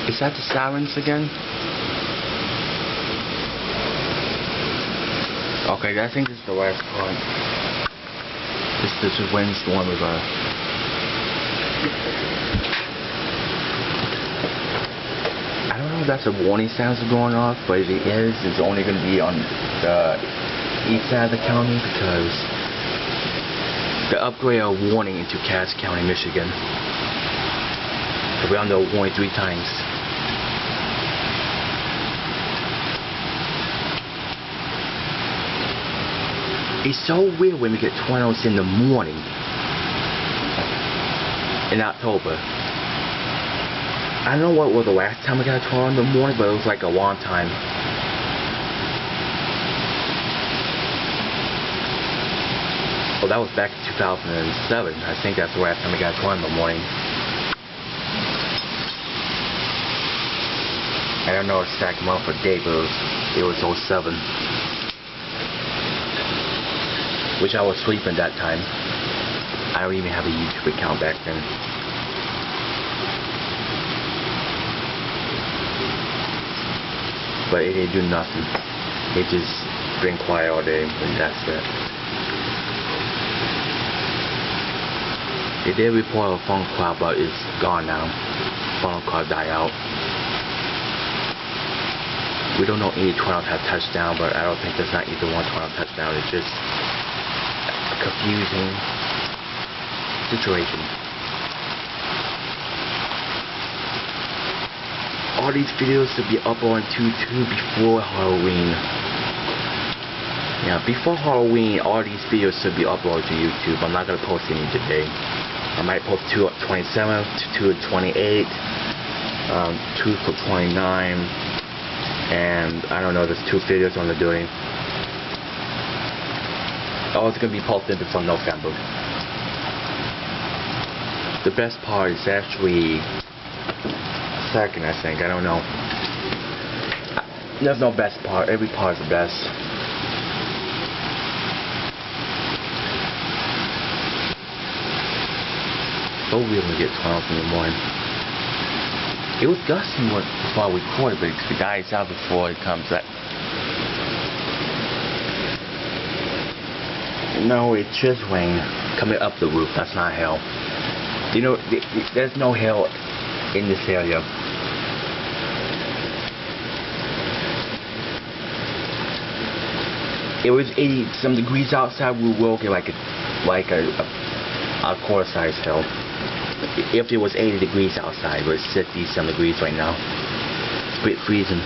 Is that the sirens again? Okay, I think this is the last part. This is windstorm we're gonna. I don't know if that's a warning sounds going off, but if it is, it's only gonna be on the east side of the county because the upgrade a warning into Cass County, Michigan. We're under a warning 3 times. It's so weird when we get tornadoes in the morning in October. I don't know what was the last time we got a tornado in the morning, but it was like a long time. Well, that was back in 2007. I think that's the last time we got a tornado in the morning. I don't know exact month or date, but it was 07. Which I was sleeping that time. I don't even have a YouTube account back then. But it didn't do nothing. It just been quiet all day, and that's it. It did report a funnel cloud, but it's gone now. Funnel cloud died out. We don't know any tornadoes have touchdown, but I don't think there's not either one tornado touchdown. It's just confusing situation. All these videos should be up on YouTube before Halloween. Yeah, before Halloween, all these videos should be uploaded to YouTube. I'm not gonna post any today. I might post 2 on 27th, 2 on 28th, 2 for 29, and I don't know. There's 2 videos on the doing. Oh, it's going to be posted before November. The best part is actually second, I think. I don't know. There's no best part. Every part is the best. So weird when we get 12 in the morning. It was gusting before I recorded, but the guy's out before it comes up. No, it's just rain coming up the roof. That's not hail. You know, there's no hail in this area. It was 80 some degrees outside. We will get like a quarter size hail. If it was 80 degrees outside, but it's 50 some degrees right now. It's a bit freezing.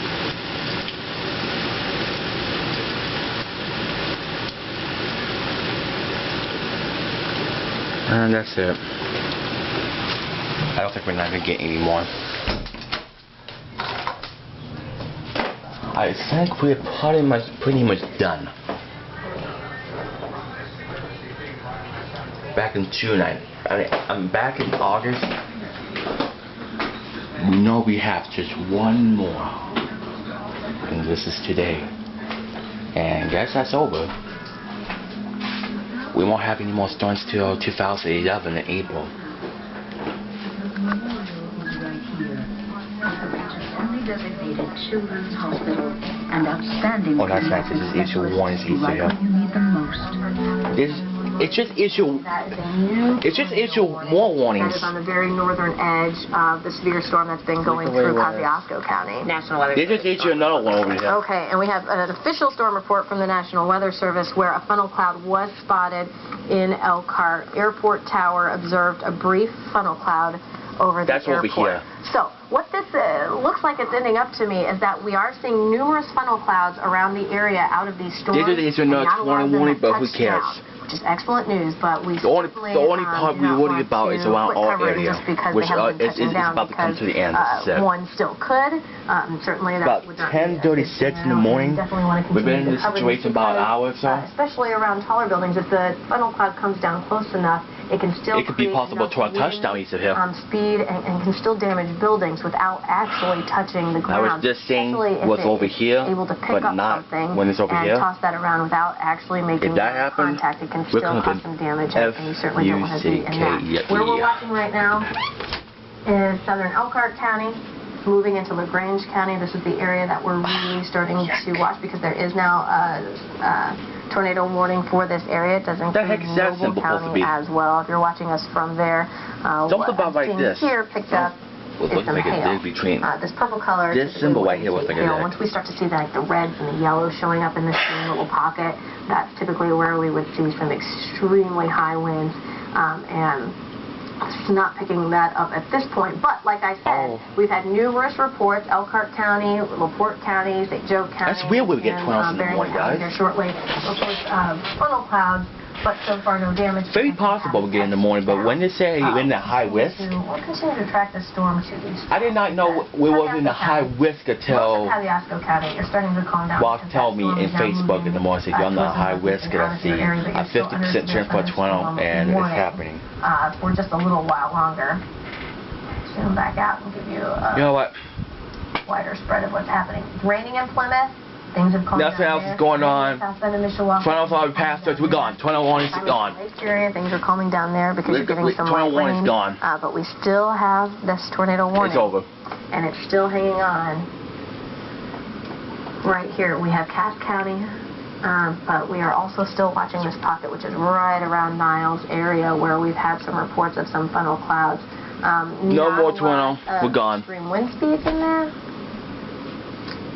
And that's it. I don't think we're not gonna get any more. I think we're pretty much done. Back in June, I'm back in August. We know we have just one more, and this is today. And guess that's over. We won't have any more storms till 2011 in April. Designated children's hospital and outstanding. Oh, that's nice. This is issue 1 is easy here. It's just issue more warnings. That is on the very northern edge of the severe storm that's been going through Kosciuszko County. National Weather Service. They just issue another one over here. Okay, and we have an official storm report from the National Weather Service where a funnel cloud was spotted in Elkhart. Airport Tower observed a brief funnel cloud over the airport. That's over here. So, what this looks like it's ending up to me is that we are seeing numerous funnel clouds around the area out of these storms. They just issue another warning, but who cares? Which is excellent news, but we the only part we worry about is around our area, which is about to come to the end. One still could. Certainly that about 10:36 in the morning. We've been in this situation about an hour or so. Especially around taller buildings, if the funnel cloud comes down close enough, it can still could be possible to a touchdown east of here. Speed and can still damage buildings without actually touching the ground. I was just saying what's over here, but not when it's over here. And toss that around without actually making contact. It can still cause some damage, and you certainly don't want to be in that. Where we're watching right now is southern Elkhart County. moving into LaGrange County. This is the area that we're really starting to watch because there is now a tornado warning for this area. It does include Noble County as well. If you're watching us from there, what I'm seeing here picked up is some hail. This purple color, this symbol right here looks like a dick. Once we start to see like the reds and the yellows showing up in this same little pocket, that's typically where we would see some extremely high winds, and it's not picking that up at this point. But like I said, we've had numerous reports: Elkhart County, LaPorte County, St. Joe County. That's weird when we get tornadoes in the morning, guys. Here shortly, reports of funnel clouds. But so far, no damage. Very possible we get in the morning, but when they say you're in the high risk, we'll continue to track the storm to these. I did not know we were in the high risk until County are starting to calm down. Ross told me in Facebook in the morning, said you're on the high risk, and I see a 50% chance for a tornado, and it's happening. For just a little while longer. Zoom back out and give you a wider spread of what's happening. It's raining in Plymouth. Things have calmed down. Nothing else is going on. Tornadoes already passed us. We're gone. Tornado warning is gone. Things are calming down there because you're getting some light rain. Tornado warning is gone. But we still have this tornado warning. It's over. And it's still hanging on. Right here we have Cass County, but we are also still watching this pocket, which is right around Niles area, where we've had some reports of some funnel clouds. No more tornado. We're gone. Extreme wind speeds in there.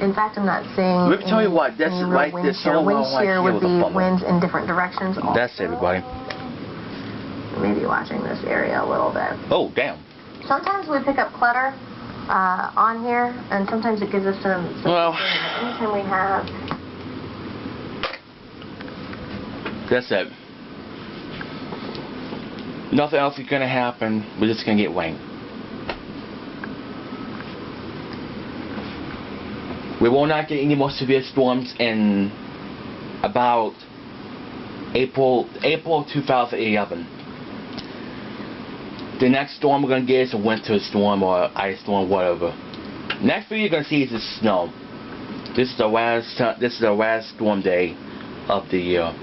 In fact, I'm not seeing. Let me tell you what. That's right. This wind shear would be winds in different directions. Also. That's everybody. Maybe watching this area a little bit. Oh, damn. Sometimes we pick up clutter on here, and sometimes it gives us some. Well. Anytime we have. That's it. Nothing else is gonna happen. We're just gonna get rain. We will not get any more severe storms in about April 2011. The next storm we're going to get is a winter storm or ice storm, whatever. Next thing you're going to see is the snow. This is the last storm day of the year.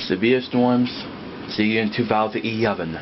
Severe storms. See you in 2011.